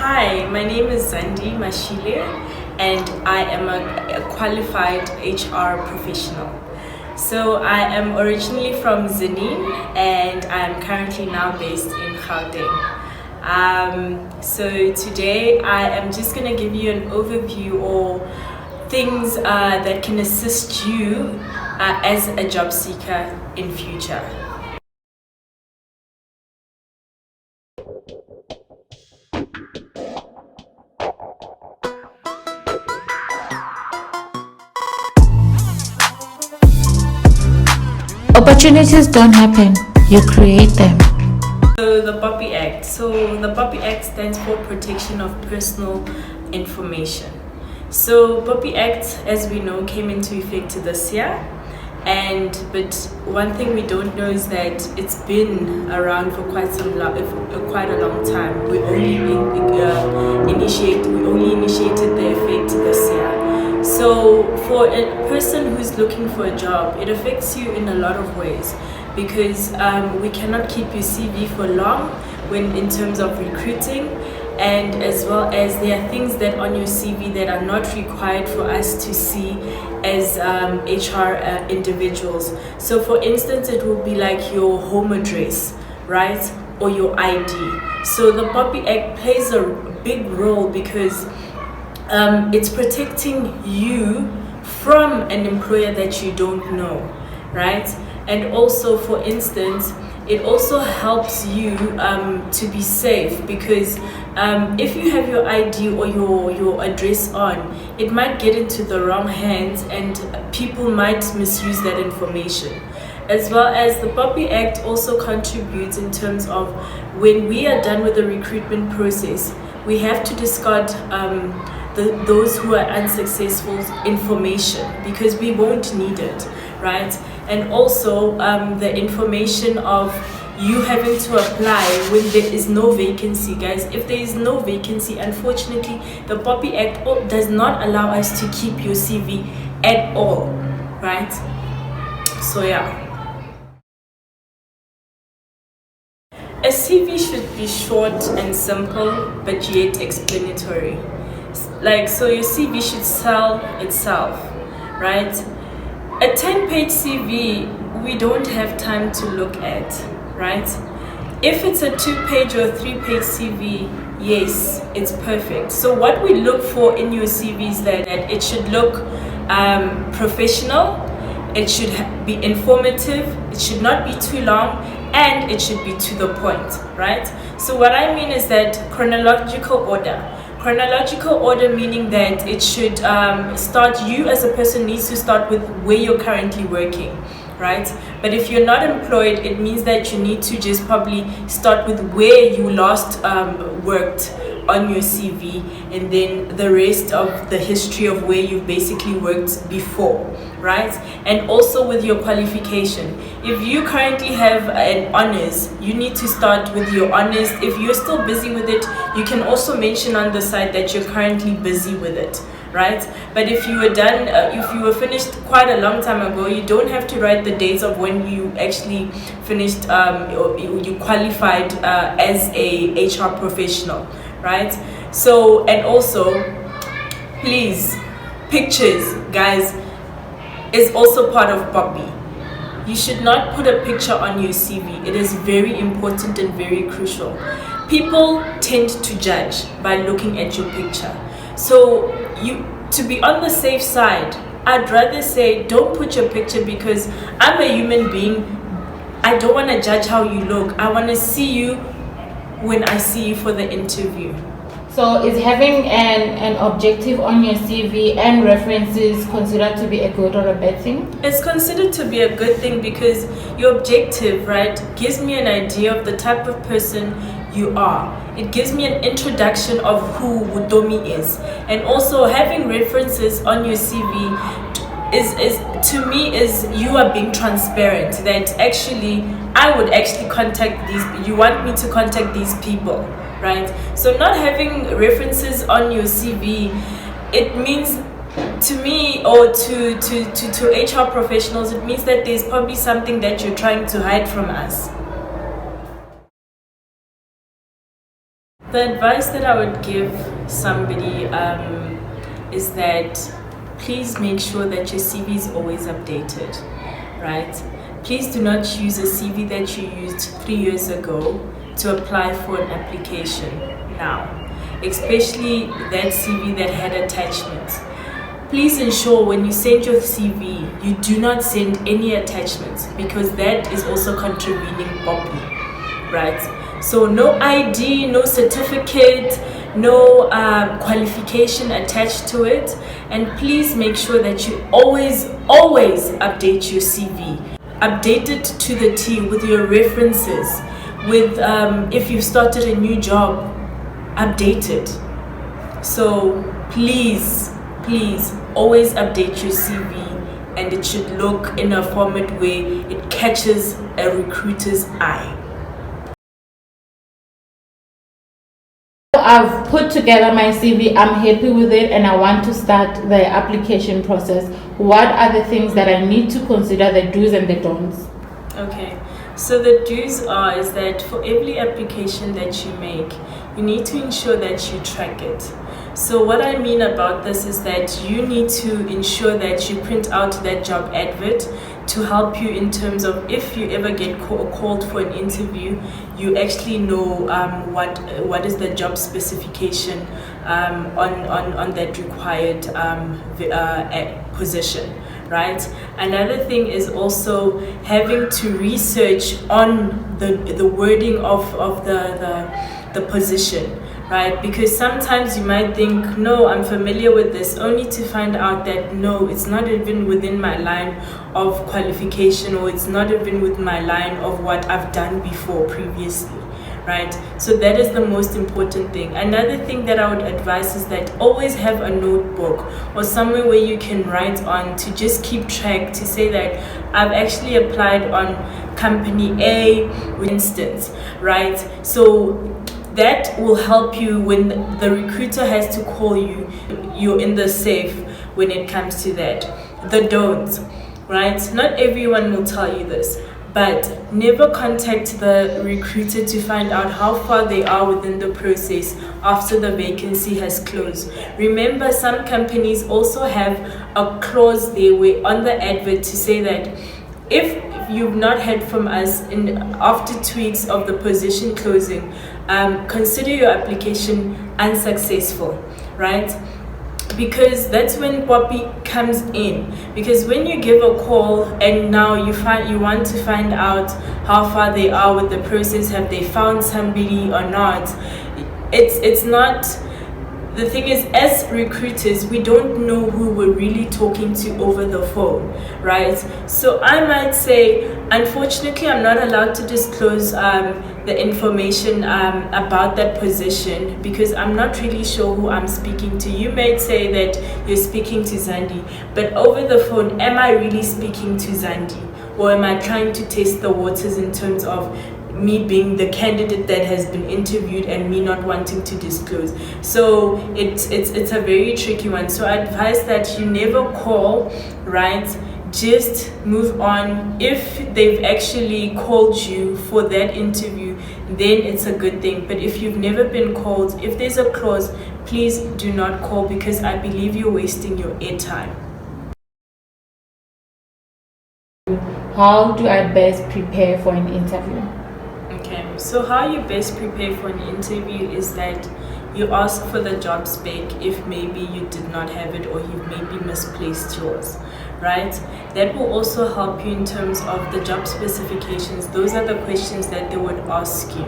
Hi, my name is Zandie Mashile and I am a qualified HR professional. So I am originally from Zandie and I am currently now based in Gauteng. So today I am just going to give you an overview or things that can assist you as a job seeker in future. Opportunities don't happen, you create them. So the PoPi Act. So the PoPi Act stands for Protection of Personal Information. So PoPi Act, as we know, came into effect this year. But one thing we don't know is that it's been around for quite a long time. We only initiated the effect this year. So for a person who's looking for a job, it affects you in a lot of ways because we cannot keep your CV for long in terms of recruiting, and as well as there are things that on your CV that are not required for us to see as HR individuals. So for instance, it will be like your home address, right, or your ID. So the PoPi Act plays a big role because it's protecting you from an employer that you don't know, right? And also, for instance, it also helps you to be safe because if you have your ID or your address on, it might get into the wrong hands and people might misuse that information. As well as the PoPi Act also contributes in terms of when we are done with the recruitment process, we have to discard those who are unsuccessful information because we won't need it, right? And also the information of you having to apply when there is no vacancy. Guys, if there is no vacancy, unfortunately the PoPi Act does not allow us to keep your CV at all, right? So yeah, a CV should be short and simple but yet explanatory. So your CV should sell itself, right? A 10-page CV, we don't have time to look at, right? If it's a 2-page or 3-page CV, yes, it's perfect. So what we look for in your CV is that it should look professional, it should be informative, it should not be too long, and it should be to the point, right? So what I mean is that chronological order. Chronological order meaning that it should start, you as a person needs to start with where you're currently working, right? But if you're not employed, it means that you need to just probably start with where you last worked on your CV, and then the rest of the history of where you've basically worked before, right? And also with your qualification. If you currently have an honors, you need to start with your honors. If you're still busy with it, you can also mention on the side that you're currently busy with it, right? But if you were done, if you were finished quite a long time ago, you don't have to write the dates of when you actually finished, or you qualified as a HR professional, right? So, and also, please, pictures, guys, is also part of PoPi. You should not put a picture on your CV. It is very important and very crucial. People tend to judge by looking at your picture. So to be on the safe side, I'd rather say don't put your picture because I'm a human being. I don't want to judge how you look. I want to see you when I see you for the interview. So is having an objective on your CV and references considered to be a good or a bad thing? It's considered to be a good thing because your objective, right, gives me an idea of the type of person you are. It gives me an introduction of who Wutomi is. And also having references on your CV is to me is you are being transparent that actually I would actually contact you want me to contact these people, right? So not having references on your CV, it means to me or to HR professionals, it means that there's probably something that you're trying to hide from us. The advice that I would give somebody is that please make sure that your CV is always updated, right? Please do not use a CV that you used 3 years ago to apply for an application now, especially that CV that had attachments. Please ensure when you send your CV, you do not send any attachments, because that is also contravening PoPi, right? So no ID, no certificate, no qualification attached to it. And please make sure that you always update your CV. Update it to the T with your references, with if you've started a new job, update it. So please always update your CV, and it should look in a format where it catches a recruiter's eye. I've put together my CV, I'm happy with it, and I want to start the application process. What are the things that I need to consider, the do's and the don'ts? Okay, so the do's is that for every application that you make, you need to ensure that you track it. So what I mean about this is that you need to ensure that you print out that job advert to help you in terms of if you ever get called for an interview, you actually know what is the job specification on that required position, right? Another thing is also having to research on the wording of the position, right? Because sometimes you might think, no, I'm familiar with this, only to find out that no, it's not even within my line of qualification, or it's not even with my line of what I've done before previously, right? So that is the most important thing. Another thing that I would advise is that always have a notebook or somewhere where you can write on to just keep track, to say that I've actually applied on company A, for instance, right? So that will help you when the recruiter has to call you, you're in the safe when it comes to that. The don'ts, right? Not everyone will tell you this, but never contact the recruiter to find out how far they are within the process after the vacancy has closed. Remember, some companies also have a clause there where on the advert to say that if you've not heard from us after 2 weeks of the position closing, consider your application unsuccessful, right? Because that's when PoPi comes in. Because when you give a call and now you want to find out how far they are with the process, have they found somebody or not, it's not. The thing is, as recruiters, we don't know who we're really talking to over the phone, right? So I might say, unfortunately, I'm not allowed to disclose the information about that position, because I'm not really sure who I'm speaking to. You may say that you're speaking to Zandie, but over the phone, am I really speaking to Zandie? Or am I trying to test the waters in terms of me being the candidate that has been interviewed and me not wanting to disclose? So it's a very tricky one. So I advise that you never call, right? Just move on. If they've actually called you for that interview, then it's a good thing. But if you've never been called, if there's a clause, please do not call, because I believe you're wasting your airtime. How do I best prepare for an interview? Okay, so how you best prepare for an interview is that you ask for the job spec if maybe you did not have it or you maybe misplaced yours, right? That will also help you in terms of the job specifications. Those are the questions that they would ask you,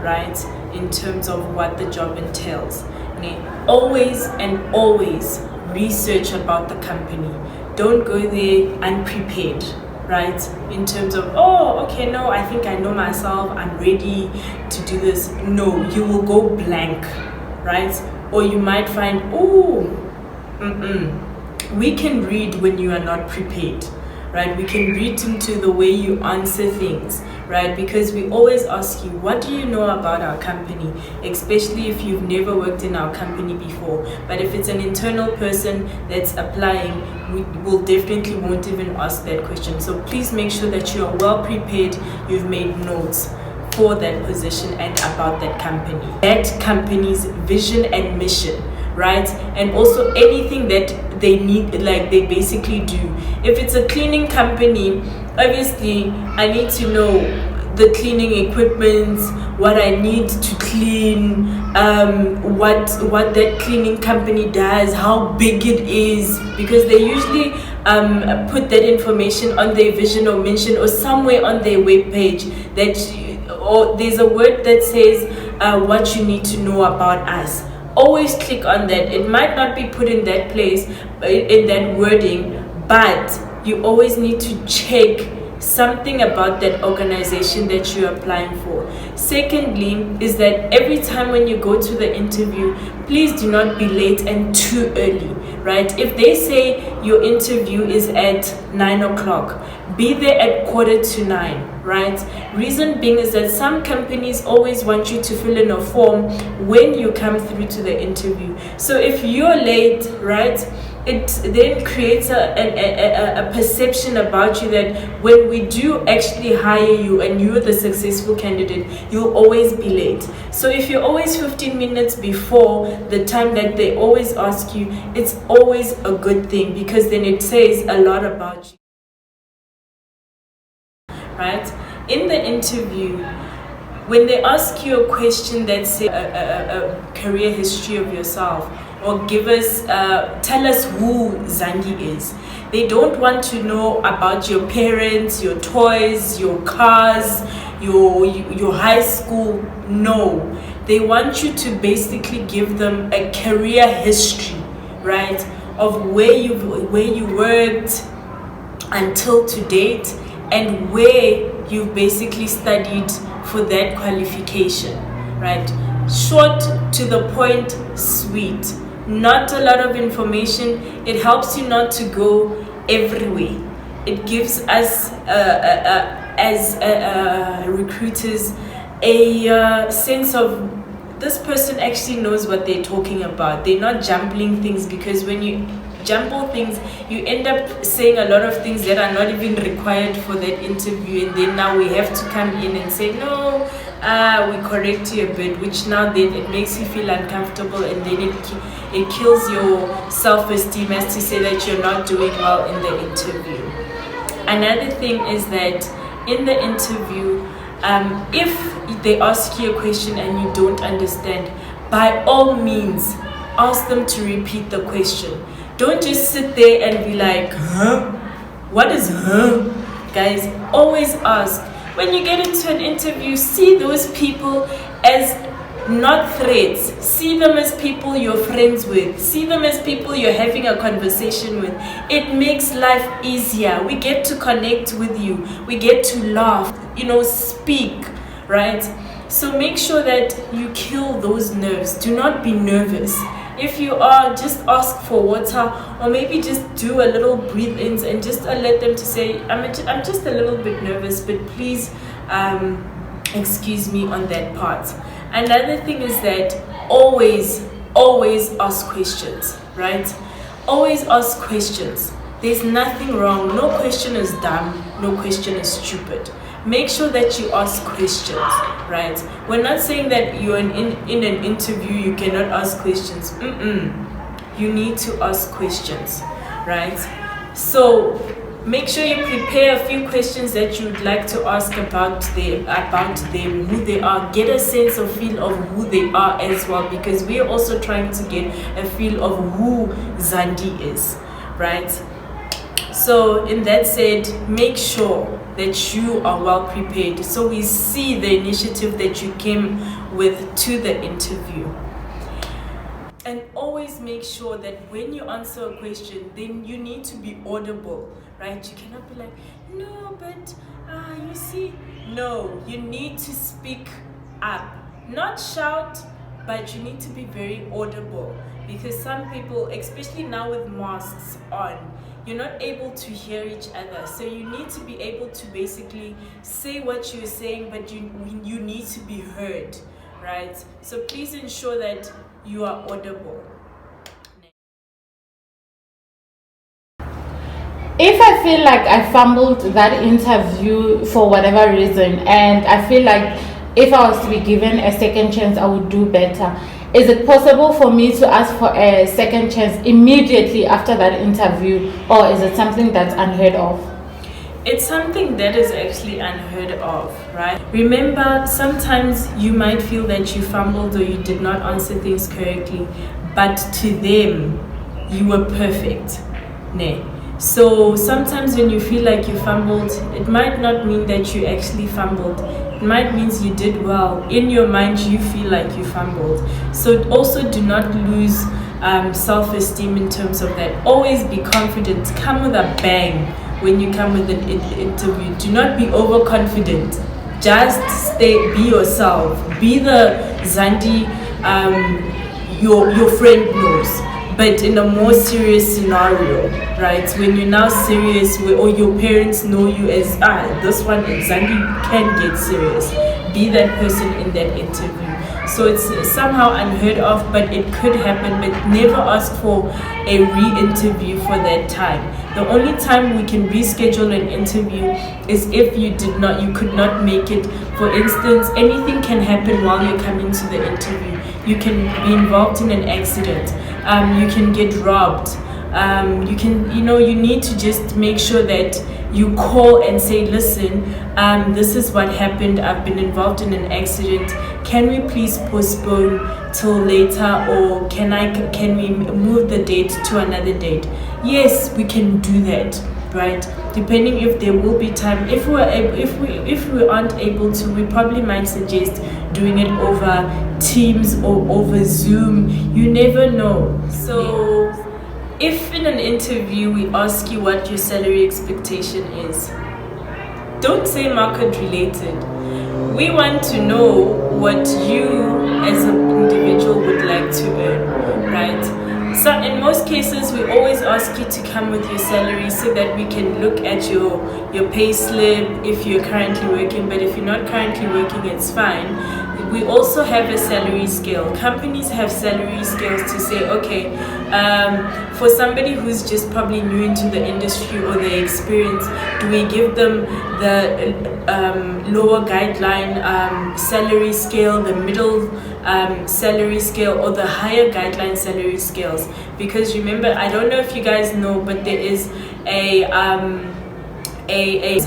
right? In terms of what the job entails. Okay? Always research about the company. Don't go there unprepared, right? In terms of, oh, okay, no, I think I know myself, I'm ready to do this. No, you will go blank, right? Or you might find, oh, we can read when you are not prepared, right? We can read into the way you answer things, right? Because we always ask you, what do you know about our company? Especially if you've never worked in our company before. But if it's an internal person that's applying, we will definitely won't even ask that question. So please make sure that you are well prepared, you've made notes for that position and about that company, that company's vision and mission, right? And also anything that they need, like they basically do. If it's a cleaning company, obviously I need to know the cleaning equipment, what I need to clean, what that cleaning company does, how big it is, because they usually put that information on their vision or mission or somewhere on their webpage, or there's a word that says what you need to know about us. Always click on that. It might not be put in that place, in that wording, but you always need to check something about that organization that you're applying for. Secondly, is that every time when you go to the interview, please do not be late and too early, right? If they say your interview is at 9 o'clock, be there at 8:45, right? Reason being is that some companies always want you to fill in a form when you come through to the interview. So if you're late, right, it then creates a perception about you that when we do actually hire you and you're the successful candidate, you'll always be late. So if you're always 15 minutes before the time that they always ask you, it's always a good thing, because then it says a lot about you, right? In the interview, when they ask you a question that says a career history of yourself, or tell us who Zandie is, they don't want to know about your parents, your toys, your cars, your high school. No, they want you to basically give them a career history, right, of where you worked until to date, and where you've basically studied for that qualification, right? Short, to the point, sweet. Not a lot of information. It helps you not to go everywhere. It gives us as recruiters a sense of this person actually knows what they're talking about. They're not jumbling things, because when you jumble things, you end up saying a lot of things that are not even required for that interview, and then now we have to come in and say no, we correct you a bit, which now then it makes you feel uncomfortable, and then it kills your self-esteem as to say that you're not doing well in the interview. Another thing is that in the interview, if they ask you a question and you don't understand, by all means ask them to repeat the question. Don't just sit there and be like, huh? What is huh? Guys, always ask. When you get into an interview, see those people as not threats. See them as people you're friends with. See them as people you're having a conversation with. It makes life easier. We get to connect with you. We get to laugh, speak, right? So make sure that you kill those nerves. Do not be nervous. If you are, just ask for water, or maybe just do a little breathe-ins and just let them to say, I'm just a little bit nervous, but please excuse me on that part. Another thing is that always ask questions, right? Always ask questions. There's nothing wrong. No question is dumb. No question is stupid. Make sure that you ask questions, right? We're not saying that you're in an interview, you cannot ask questions. You need to ask questions, right? So make sure you prepare a few questions that you'd like to ask about them, who they are. Get a sense of feel of who they are as well, because we're also trying to get a feel of who Zandie is, right? So in that said, make sure that you are well prepared, so we see the initiative that you came with to the interview. And always make sure that when you answer a question, then you need to be audible, right? You cannot be like, no, but you see. No, you need to speak up. Not shout, but you need to be very audible, because some people, especially now with masks on, you're not able to hear each other. So you need to be able to basically say what you're saying, but you need to be heard, right? So please ensure that you are audible. If I feel like I fumbled that interview for whatever reason, and I feel like if I was to be given a second chance, I would do better. Is it possible for me to ask for a second chance immediately after that interview, or is it something that's unheard of? It's something that is actually unheard of, right? Remember, sometimes you might feel that you fumbled or you did not answer things correctly, but to them, you were perfect. Nay. So sometimes when you feel like you fumbled, it might not mean that you actually fumbled. It might mean you did well. In your mind, you feel like you fumbled. So also do not lose self-esteem in terms of that. Always be confident. Come with a bang when you come with an interview. Do not be overconfident. Just be yourself. Be the Zandie your friend knows, but in a more serious scenario, right? When you're now serious, or your parents know you as this one, Zandie can get serious. Be that person in that interview. So it's somehow unheard of, but it could happen. But never ask for a re-interview for that time. The only time we can reschedule an interview is if you could not make it. For instance, anything can happen while you're coming to the interview. You can be involved in an accident. You can get robbed. You need to just make sure that you call and say, listen, this is what happened. I've been involved in an accident. Can we please postpone till later, or can we move the date to another date? Yes, we can do that, right? Depending if there will be time. If we aren't able to, we probably might suggest doing it over Teams or over Zoom. You never know. So if in an interview we ask you what your salary expectation is, don't say market related. We want to know what you as an individual would like to earn, right? So in most cases, we always ask you to come with your salary so that we can look at your pay slip if you're currently working. But if you're not currently working, it's fine. We also have a salary scale. Companies have salary scales to say, okay, for somebody who's just probably new into the industry or their experience, do we give them the lower guideline salary scale, the middle salary scale, or the higher guideline salary scales? Because remember, I don't know if you guys know, but there is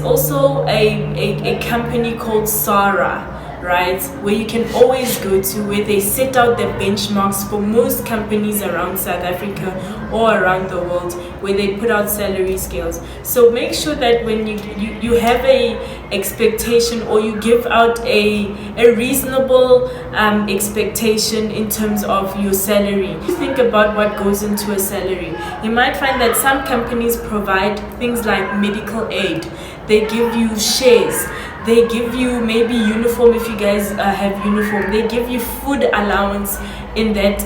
also a company called Sarah, right, where you can always go to, where they set out the benchmarks for most companies around South Africa or around the world, where they put out salary scales. So make sure that when you have a expectation, or you give out a reasonable expectation in terms of your salary. Think about what goes into a salary. You might find that some companies provide things like medical aid. They give you shares. They give you maybe uniform if you guys have uniform. They give you food allowance in that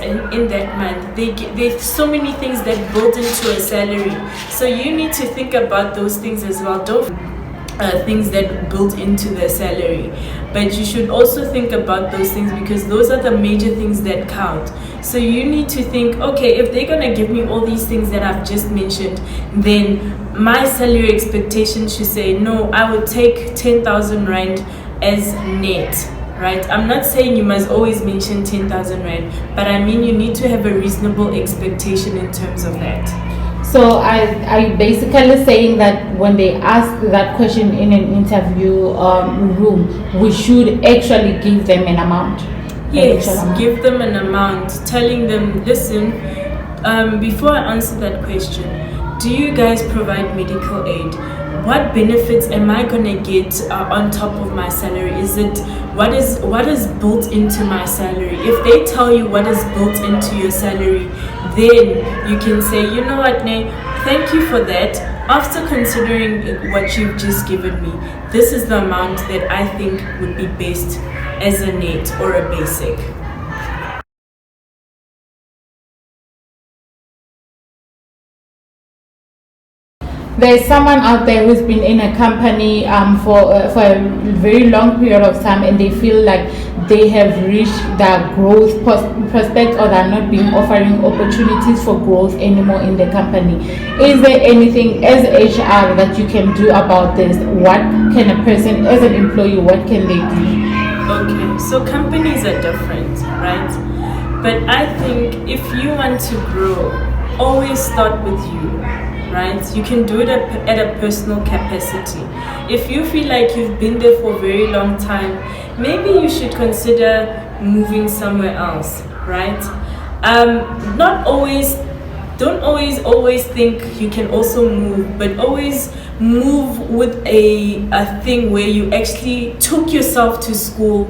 month. There's so many things that build into a salary. So you need to think about those things as well. Don't things that build into the salary, but you should also think about those things, because those are the major things that count. So you need to think, okay, if they're gonna give me all these things that I've just mentioned, then my salary expectation should say, no, I would take 10,000 rand as net, right? I'm not saying you must always mention 10,000 rand, but I mean you need to have a reasonable expectation in terms of that. So I basically saying that when they ask that question in an interview room, we should actually give them an amount. Yes, give them an amount, telling them, listen, before I answer that question, do you guys provide medical aid? What benefits am I gonna get on top of my salary? Is it what is built into my salary? If they tell you what is built into your salary, then you can say, you know what, Nay, thank you for that. After considering what you've just given me, this is the amount that I think would be best as a net or a basic. There's someone out there who's been in a company for a very long period of time, and they feel like they have reached their growth prospect, or they're not being offering opportunities for growth anymore in the company. Is there anything as HR that you can do about this? What can a person, as an employee, what can they do? Okay, so companies are different, right? But I think if you want to grow, always start with you, right? You can do it at a personal capacity. If you feel like you've been there for a very long time, maybe you should consider moving somewhere else, right? Not always, don't always think you can also move, but always move with a thing where you actually took yourself to school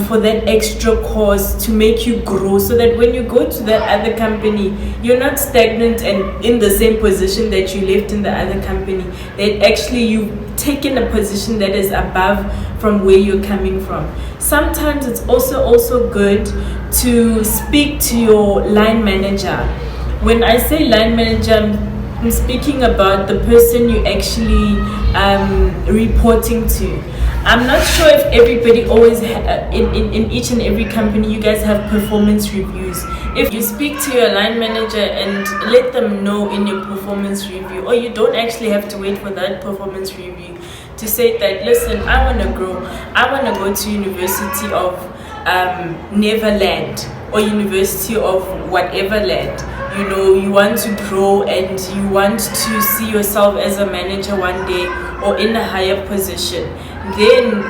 for that extra course to make you grow, so that when you go to that other company, you're not stagnant and in the same position that you left in the other company. That actually you've taken a position that is above from where you're coming from. Sometimes it's also good to speak to your line manager. When I say line manager, I'm speaking about the person you actually reporting to. I'm not sure if everybody always in each and every company you guys have performance reviews. If you speak to your line manager and let them know in your performance review, or you don't actually have to wait for that performance review to say that, listen, I want to grow, I want to go to University of Neverland or University of whatever land. You know, you want to grow and you want to see yourself as a manager one day or in a higher position, then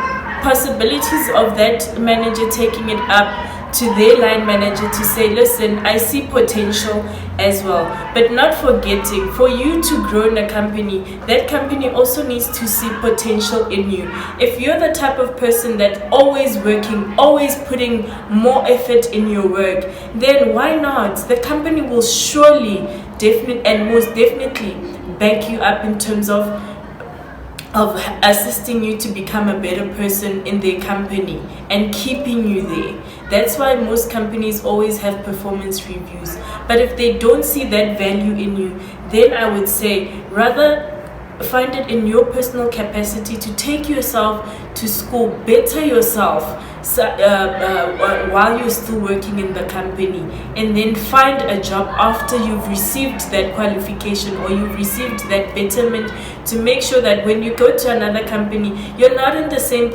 possibilities of that manager taking it up to their line manager to say, listen, I see potential as well. But not forgetting, for you to grow in a company, that company also needs to see potential in you. If you're the type of person that always working, always putting more effort in your work, then why not? The company will surely most definitely back you up in terms of assisting you to become a better person in their company and keeping you there. That's why most companies always have performance reviews. But if they don't see that value in you, then I would say rather find it in your personal capacity to take yourself to school, better yourself while you're still working in the company, and then find a job after you've received that qualification or you've received that betterment, to make sure that when you go to another company, you're not in the same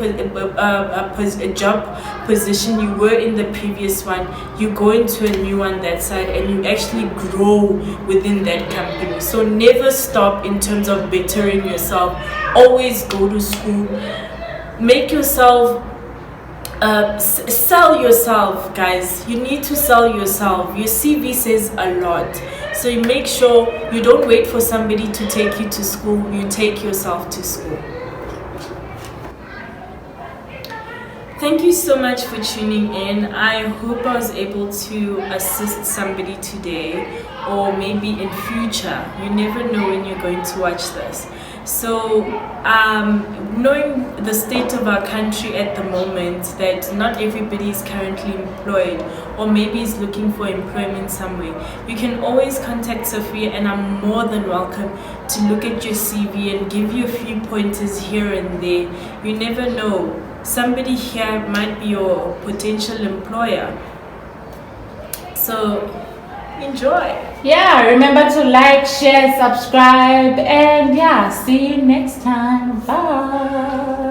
job position you were in the previous one. You go into a new one that side and you actually grow within that company. So never stop in terms of bettering yourself. Always go to school, make yourself sell yourself, guys. You need to sell yourself. Your CV says a lot, so you make sure you don't wait for somebody to take you to school. You take yourself to school. Thank you so much for tuning in. I hope I was able to assist somebody today, or maybe in future. You never know when you're going to watch this. So knowing the state of our country at the moment, that not everybody is currently employed or maybe is looking for employment somewhere, you can always contact Sophia, and I'm more than welcome to look at your CV and give you a few pointers here and there. You never know, somebody here might be your potential employer. So enjoy. Yeah, remember to like, share, subscribe, and yeah, see you next time. Bye.